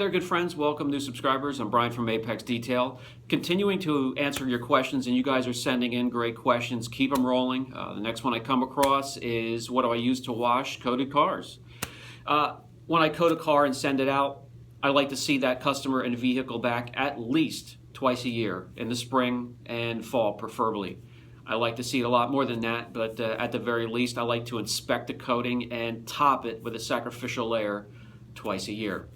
there, good friends. Welcome, new subscribers. I'm Brian from Apex Detail. Continuing to answer your questions, and you guys are sending in great questions. Keep them rolling. The next one I come across is, what do I use to wash coated cars? When I coat a car and send it out, I like to see that customer and vehicle back at least twice a year, in the spring and fall preferably. I like to see it a lot more than that, but at the very least, I like to inspect the coating and top it with a sacrificial layer twice a year.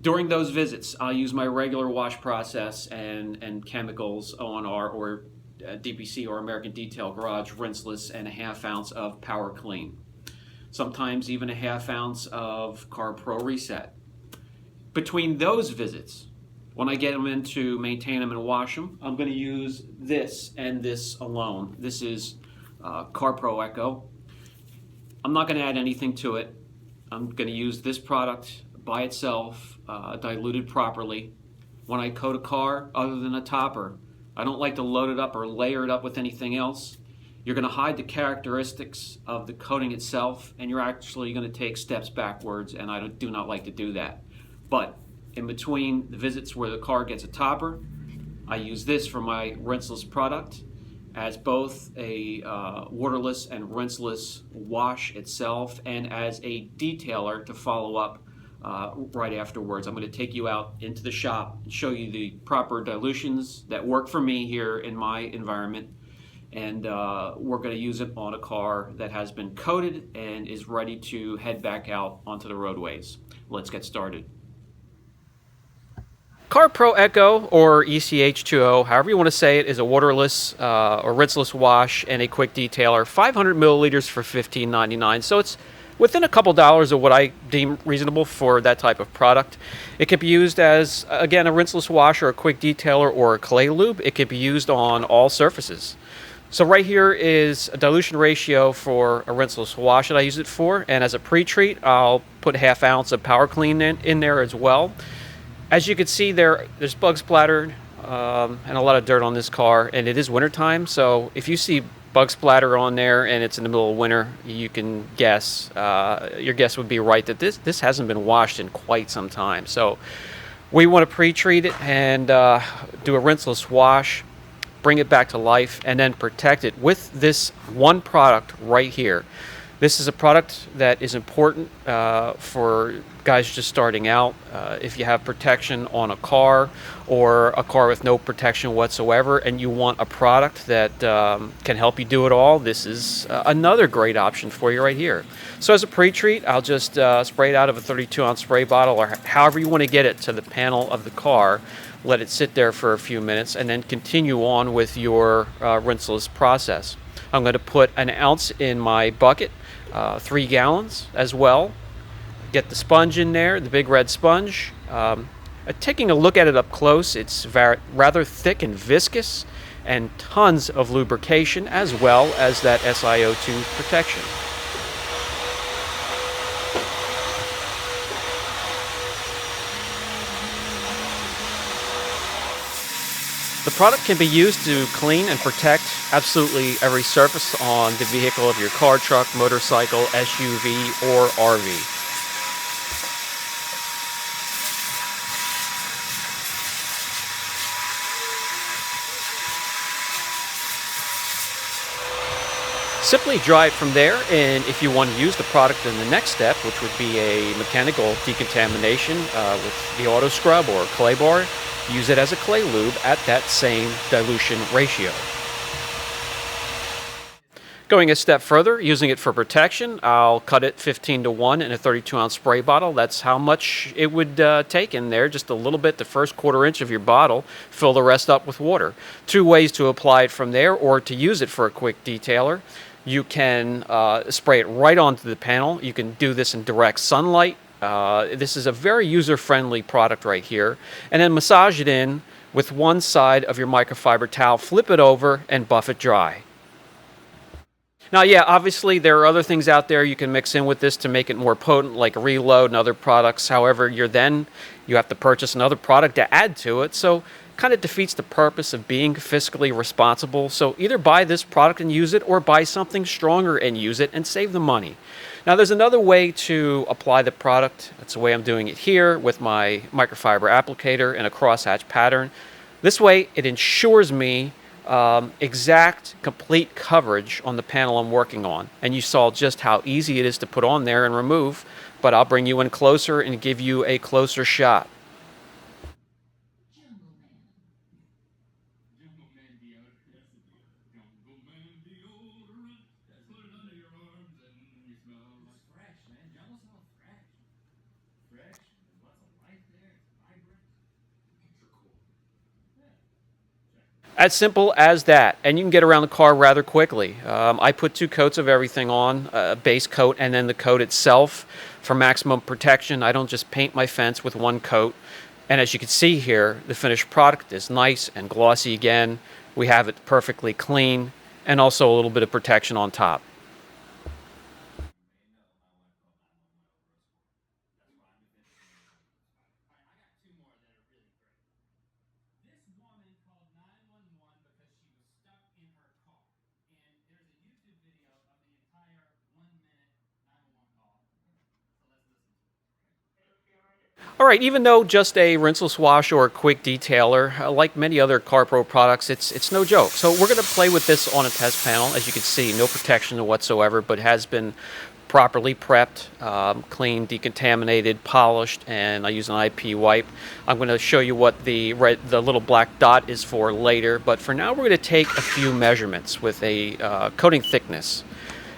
During those visits, I'll use my regular wash process and chemicals, O&R or DPC or American Detail Garage, Rinseless, and a ½ ounce of Power Clean. Sometimes even a ½ ounce of CarPro Reset. Between those visits, when I get them in to maintain them and wash them, I'm going to use this and this alone. This is CarPro ECH2O. I'm not going to add anything to it. I'm going to use this product by itself, diluted properly. When I coat a car, other than a topper, I don't like to load it up or layer it up with anything else. You're going to hide the characteristics of the coating itself, and you're actually going to take steps backwards, and I do not like to do that. But in between the visits where the car gets a topper, I use this for my rinseless product as both a waterless and rinseless wash itself, and as a detailer to follow up right afterwards. I'm going to take you out into the shop and show you the proper dilutions that work for me here in my environment, and we're going to use it on a car that has been coated and is ready to head back out onto the roadways. Let's get started. CarPro ECH2O, or ECH2O, however you want to say it, is a waterless or rinseless wash and a quick detailer. 500 milliliters for $15.99. So it's within a couple dollars of what I deem reasonable for that type of product. It can be used as, again, a rinseless wash or a quick detailer or a clay lube. It can be used on all surfaces. So right here is a dilution ratio for a rinseless wash that I use it for. And as a pre-treat, I'll put ½ ounce of Power Clean in there as well. As you can see, there's bug splatter and a lot of dirt on this car, and it is wintertime, so if you see bug splatter on there and it's in the middle of winter, you can guess, your guess would be right, that this hasn't been washed in quite some time. So we want to pre-treat it and do a rinseless wash, bring it back to life, and then protect it with this one product right here. This is a product that is important for guys just starting out. If you have protection on a car or a car with no protection whatsoever and you want a product that can help you do it all, this is another great option for you right here. So as a pre-treat, I'll just spray it out of a 32-ounce spray bottle, or however you want to get it to the panel of the car. Let it sit there for a few minutes and then continue on with your rinseless process. I'm going to put an ounce in my bucket, 3 gallons as well. Get the sponge in there, the big red sponge. Taking a look at it up close, it's rather thick and viscous, and tons of lubrication, as well as that Sio2 protection. The product can be used to clean and protect absolutely every surface on the vehicle of your car, truck, motorcycle, SUV, or RV. Simply dry it from there, and if you want to use the product in the next step, which would be a mechanical decontamination with the auto scrub or clay bar, use it as a clay lube at that same dilution ratio. Going a step further, using it for protection, I'll cut it 15:1 in a 32-ounce spray bottle. That's how much it would take in there, just a little bit, the first quarter inch of your bottle. Fill the rest up with water. 2 ways to apply it from there, or to use it for a quick detailer. You can spray it right onto the panel. You can do this in direct sunlight. This is a very user-friendly product right here. And then massage it in with one side of your microfiber towel, flip it over, and buff it dry. Now, yeah, obviously there are other things out there you can mix in with this to make it more potent, like Reload and other products. However, you have to purchase another product to add to it. So kind of defeats the purpose of being fiscally responsible. So either buy this product and use it, or buy something stronger and use it and save the money. Now there's another way to apply the product. That's the way I'm doing it here with my microfiber applicator in a crosshatch pattern. This way it ensures me exact, complete coverage on the panel I'm working on. And you saw just how easy it is to put on there and remove, but I'll bring you in closer and give you a closer shot. As simple as that, and you can get around the car rather quickly. I put 2 coats of everything on, a base coat and then the coat itself for maximum protection. I don't just paint my fence with 1 coat. And as you can see here, the finished product is nice and glossy again. We have it perfectly clean and also a little bit of protection on top. All right, even though just a rinseless wash or a quick detailer, like many other CarPro products, it's no joke. So we're going to play with this on a test panel. As you can see, no protection whatsoever, but has been properly prepped, cleaned, decontaminated, polished, and I use an IP wipe. I'm going to show you what the little black dot is for later, but for now we're going to take a few measurements with a coating thickness.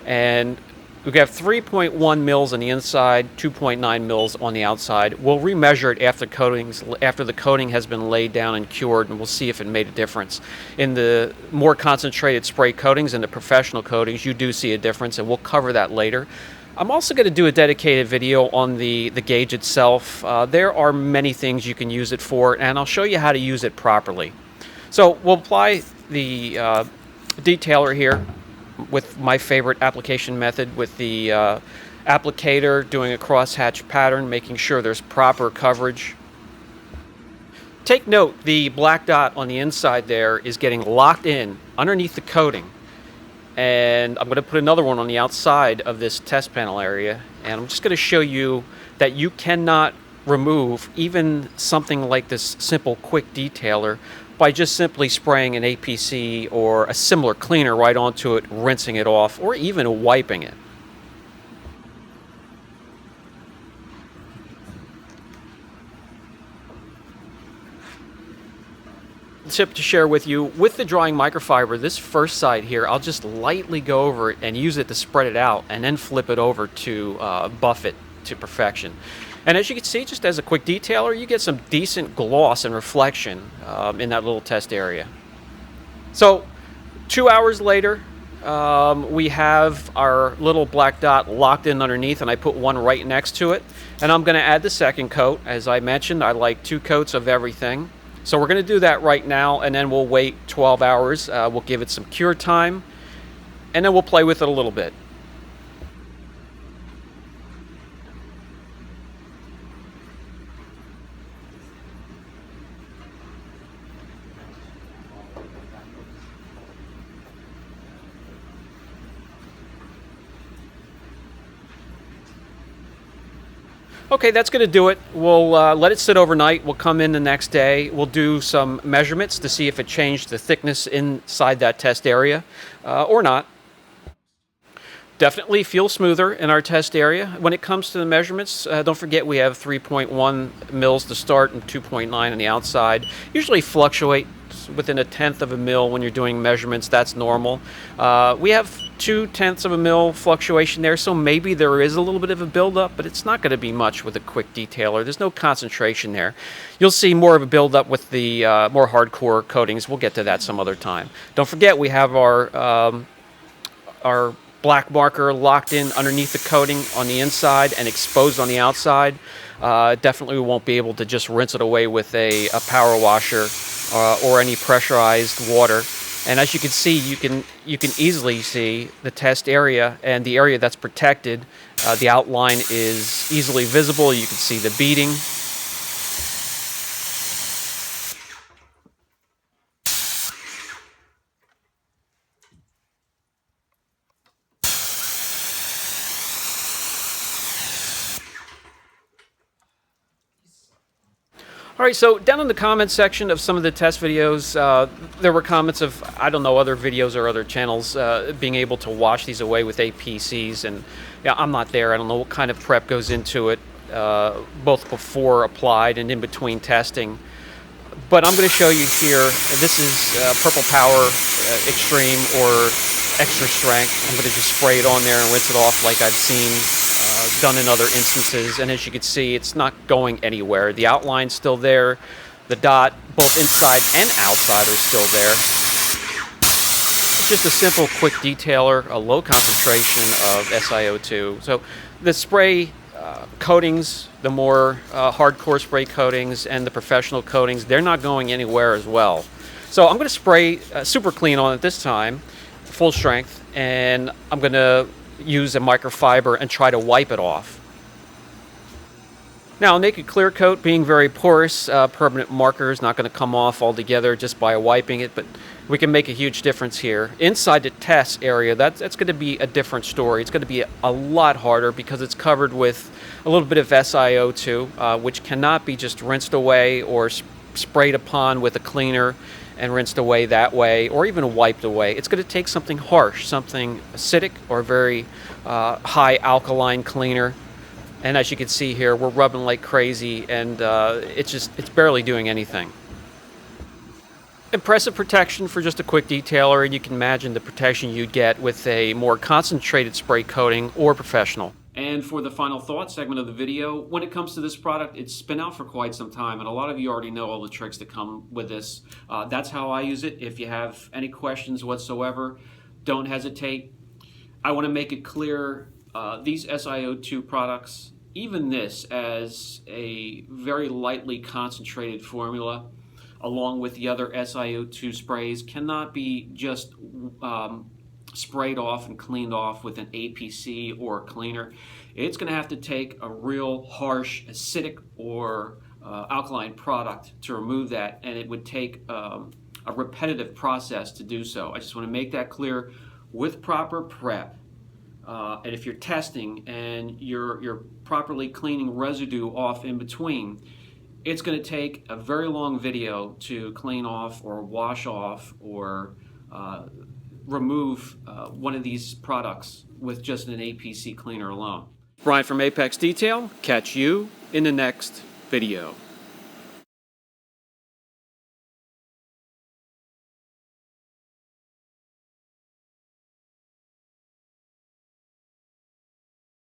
And we have 3.1 mils on the inside, 2.9 mils on the outside. We'll remeasure it after the coating has been laid down and cured, and we'll see if it made a difference. In the more concentrated spray coatings and the professional coatings, you do see a difference, and we'll cover that later. I'm also going to do a dedicated video on the gauge itself. There are many things you can use it for, and I'll show you how to use it properly. So we'll apply the detailer here with my favorite application method, with the applicator doing a crosshatch pattern, making sure there's proper coverage. Take note, the black dot on the inside there is getting locked in underneath the coating. And I'm going to put another one on the outside of this test panel area. And I'm just going to show you that you cannot remove even something like this simple quick detailer by just simply spraying an APC or a similar cleaner right onto it, rinsing it off, or even wiping it. Tip to share with you, with the drying microfiber, this first side here, I'll just lightly go over it and use it to spread it out, and then flip it over to buff it to perfection. And as you can see, just as a quick detailer, you get some decent gloss and reflection in that little test area. So 2 hours later, we have our little black dot locked in underneath, and I put one right next to it. And I'm going to add the second coat. As I mentioned, I like 2 coats of everything. So we're going to do that right now, and then we'll wait 12 hours. We'll give it some cure time, and then we'll play with it a little bit. Okay, that's going to do it. We'll let it sit overnight. We'll come in the next day. We'll do some measurements to see if it changed the thickness inside that test area or not. Definitely feel smoother in our test area. When it comes to the measurements, don't forget we have 3.1 mils to start and 2.9 on the outside. Usually fluctuate within 1/10 of a mil when you're doing measurements. That's normal. We have 0.2 of a mil fluctuation there, so maybe there is a little bit of a buildup, but it's not going to be much with a quick detailer. There's no concentration there. You'll see more of a buildup with the more hardcore coatings. We'll get to that some other time. Don't forget we have our black marker locked in underneath the coating on the inside and exposed on the outside. Definitely we won't be able to just rinse it away with a power washer or any pressurized water. And as you can see, you can easily see the test area and the area that's protected. The outline is easily visible. You can see the beading. All right, so down in the comments section of some of the test videos, there were comments of, I don't know, other videos or other channels being able to wash these away with APCs, and yeah, I'm not there. I don't know what kind of prep goes into it, both before applied and in between testing. But I'm going to show you here, this is Purple Power Extreme or Extra Strength. I'm going to just spray it on there and rinse it off like I've seen done in other instances, and as you can see, it's not going anywhere. The outline's still there, the dot both inside and outside are still there. It's just a simple quick detailer, a low concentration of Sio2. So the spray coatings, the more hardcore spray coatings and the professional coatings, they're not going anywhere as well. So I'm going to spray super clean on it this time, full strength, and I'm going to use a microfiber and try to wipe it off. Now, naked clear coat being very porous, permanent marker is not going to come off altogether just by wiping it, but we can make a huge difference here. Inside the test area, that's going to be a different story. It's going to be a lot harder because it's covered with a little bit of Sio2, which cannot be just rinsed away or sprayed upon with a cleaner and rinsed away that way, or even wiped away. It's going to take something harsh, something acidic or very high alkaline cleaner. And as you can see here, we're rubbing like crazy, and it's barely doing anything. Impressive protection for just a quick detailer, and you can imagine the protection you'd get with a more concentrated spray coating or professional. And for the final thought segment of the video, when it comes to this product, it's been out for quite some time, and a lot of you already know all the tricks that come with this. That's how I use it. If you have any questions whatsoever, don't hesitate. I want to make it clear, these Sio2 products, even this as a very lightly concentrated formula, along with the other Sio2 sprays, cannot be just sprayed off and cleaned off with an APC or a cleaner. It's going to have to take a real harsh acidic or alkaline product to remove that, and it would take a repetitive process to do so. I just want to make that clear. With proper prep, and if you're testing and you're properly cleaning residue off in between, it's going to take a very long video to clean off or wash off or remove one of these products with just an APC cleaner alone. Brian from Apex Detail, catch you in the next video.